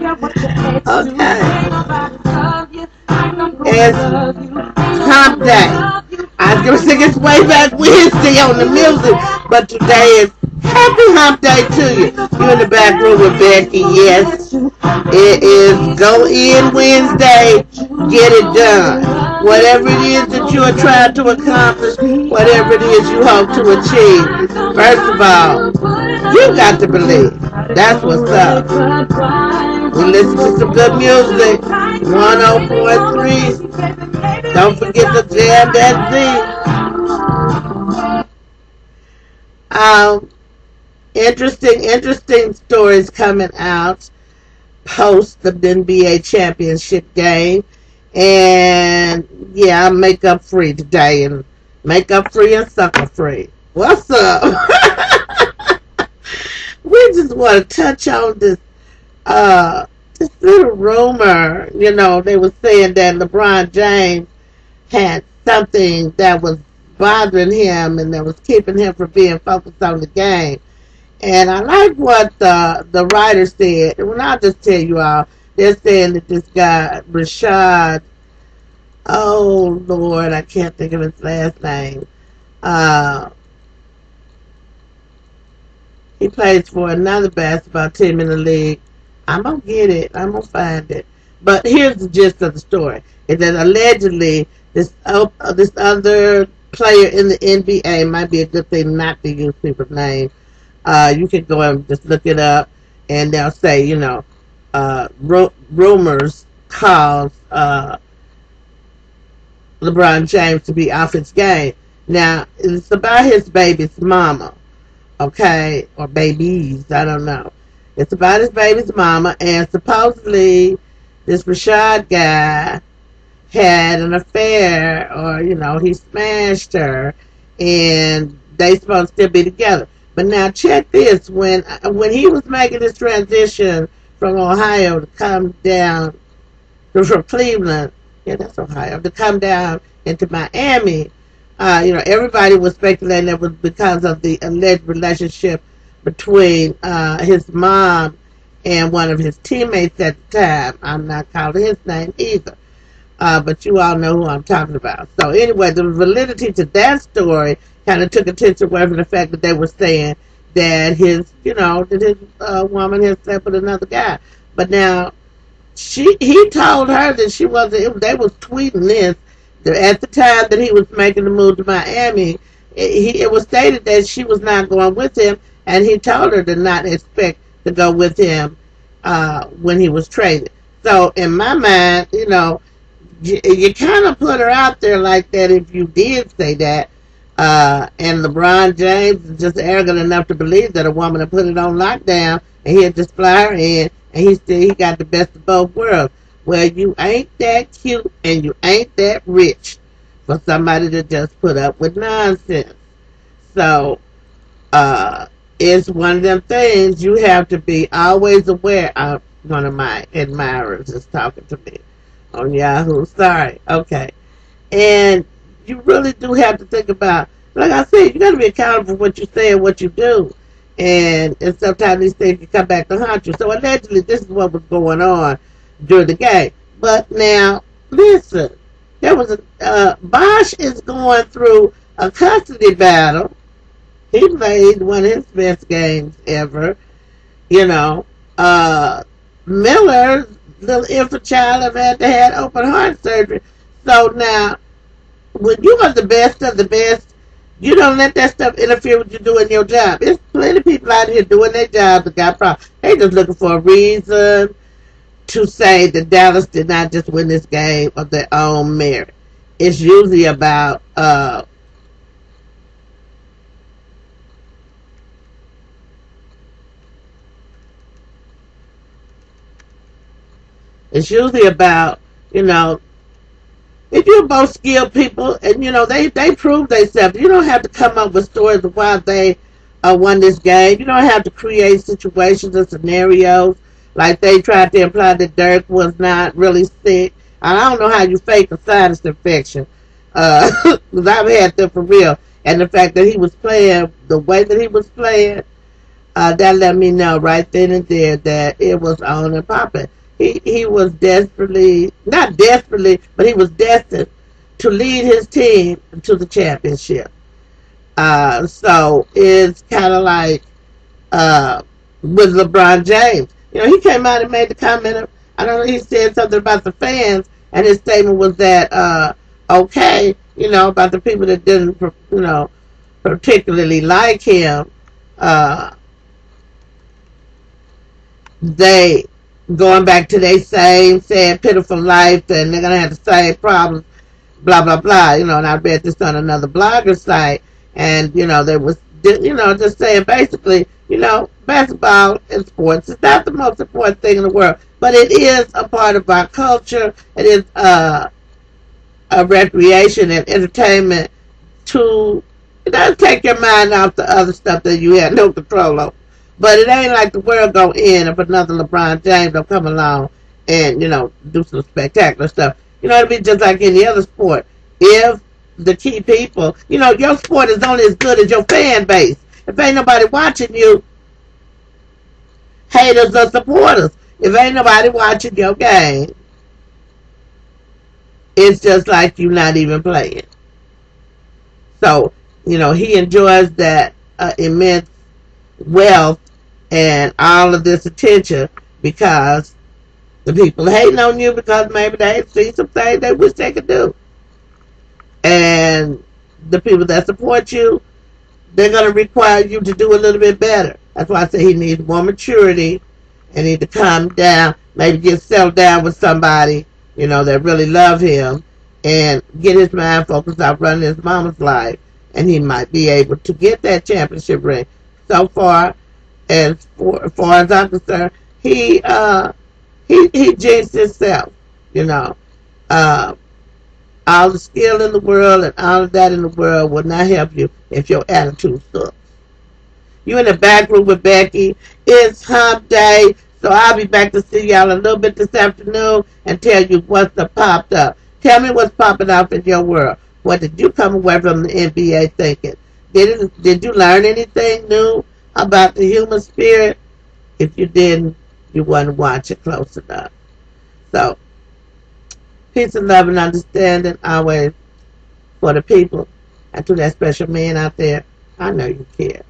It's hump day. I was going to sing it's way back Wednesday on the music, but today is happy hump day to you. You're in the back room with Becky. Yes, it is Go In Wednesday. Get it done. Whatever it is that you are trying to accomplish, whatever it is you hope to achieve. First of all, you got to believe. That's what's up. We listen to some good music. 1043. Don't forget to jam that Z. Interesting stories coming out post the NBA championship game. And yeah, I'm makeup free today, and makeup free and sucker free. What's up? We just want to touch on this little rumor. You know, they were saying that LeBron James had something that was bothering him and that was keeping him from being focused on the game. And I like what the writer said. And I'll just tell you all, they're saying that this guy, Rashawd, oh Lord, I can't think of his last name. He plays for another basketball team in the league. I'm going to get it. I'm going to find it. But here's the gist of the story. Is that allegedly this other player in the NBA, might be a good thing not to use people's names. You can go and just look it up, and they'll say, you know, rumors cause LeBron James to be off his game. Now, it's about his baby's mama, okay, or babies, I don't know. It's about his baby's mama, and supposedly this Rashawd guy had an affair, or, you know, he smashed her, and they supposed to still be together. But now check this, when he was making this transition from Ohio to come down, from Cleveland, yeah, that's Ohio, to come down into Miami, you know, everybody was speculating that was because of the alleged relationship between his mom and one of his teammates at the time. I'm not calling his name either. But you all know who I'm talking about. So anyway, the validity to that story kind of took attention away from the fact that they were saying that his, you know, that his woman had slept with another guy. But now, he told her that she wasn't, they was tweeting this, that at the time that he was making the move to Miami, it was stated that she was not going with him, and he told her to not expect to go with him when he was traded. So in my mind, you know, you kind of put her out there like that if you did say that. And LeBron James is just arrogant enough to believe that a woman had put it on lockdown and he'd just fly her in, and he got the best of both worlds. Well, you ain't that cute and you ain't that rich for somebody to just put up with nonsense. So, it's one of them things you have to be always aware of. One of my admirers is talking to me on Yahoo. Sorry. Okay. And you really do have to think about, like I said, you got to be accountable for what you say and what you do. And sometimes these things can come back to haunt you. So allegedly, this is what was going on during the game. But now, listen, there was Bosh is going through a custody battle. He played one of his best games ever. You know, Miller's little infant child had open heart surgery. So now, when you are the best of the best, you don't let that stuff interfere with you doing your job. There's plenty of people out here doing their job that got problems. They just looking for a reason to say that Dallas did not just win this game of their own merit. It's usually about you know, if you're both skilled people and, you know, they prove themselves, you don't have to come up with stories of why they won this game. You don't have to create situations and scenarios like they tried to imply that Dirk was not really sick. I don't know how you fake a sinus infection, because I've had them for real. And the fact that he was playing the way that he was playing, that let me know right then and there that it was on and popping. He was desperately, not desperately, but he was destined to lead his team to the championship. So it's kind of like with LeBron James. You know, he came out and made the comment of, I don't know, he said something about the fans, and his statement was that, okay, you know, about the people that didn't, you know, particularly like him, they going back to their same sad, pitiful life, and they're going to have the same problems, blah, blah, blah. You know, and I read this on another blogger site, and, you know, they was, you know, just saying basically, you know, basketball and sports is not the most important thing in the world, but it is a part of our culture. It is a recreation and entertainment to, it doesn't take your mind off the other stuff that you have no control over. But it ain't like the world go in if another LeBron James will come along and, you know, do some spectacular stuff. You know, it'll be just like any other sport. If the key people, you know, your sport is only as good as your fan base. If ain't nobody watching you, haters or supporters, if ain't nobody watching your game, it's just like you not even playing. So, you know, he enjoys that immense wealth and all of this attention because the people hating on you because maybe they see some things they wish they could do. And the people that support you, they're going to require you to do a little bit better. That's why I say he needs more maturity and need to calm down, maybe get settled down with somebody, you know, that really love him and get his mind focused on running his mama's life, and he might be able to get that championship ring. So far, as far as I'm concerned, he jinxed himself, you know. All the skill in the world and all of that in the world will not help you if your attitude sucks. You in the back room with Becky. It's hump day, so I'll be back to see y'all a little bit this afternoon and tell you what's popped up. Tell me what's popping up in your world. What did you come away from the NBA thinking? Did you learn anything new about the human spirit? If you didn't, you wasn't watching close enough. So, peace and love and understanding always for the people. And to that special man out there, I know you care.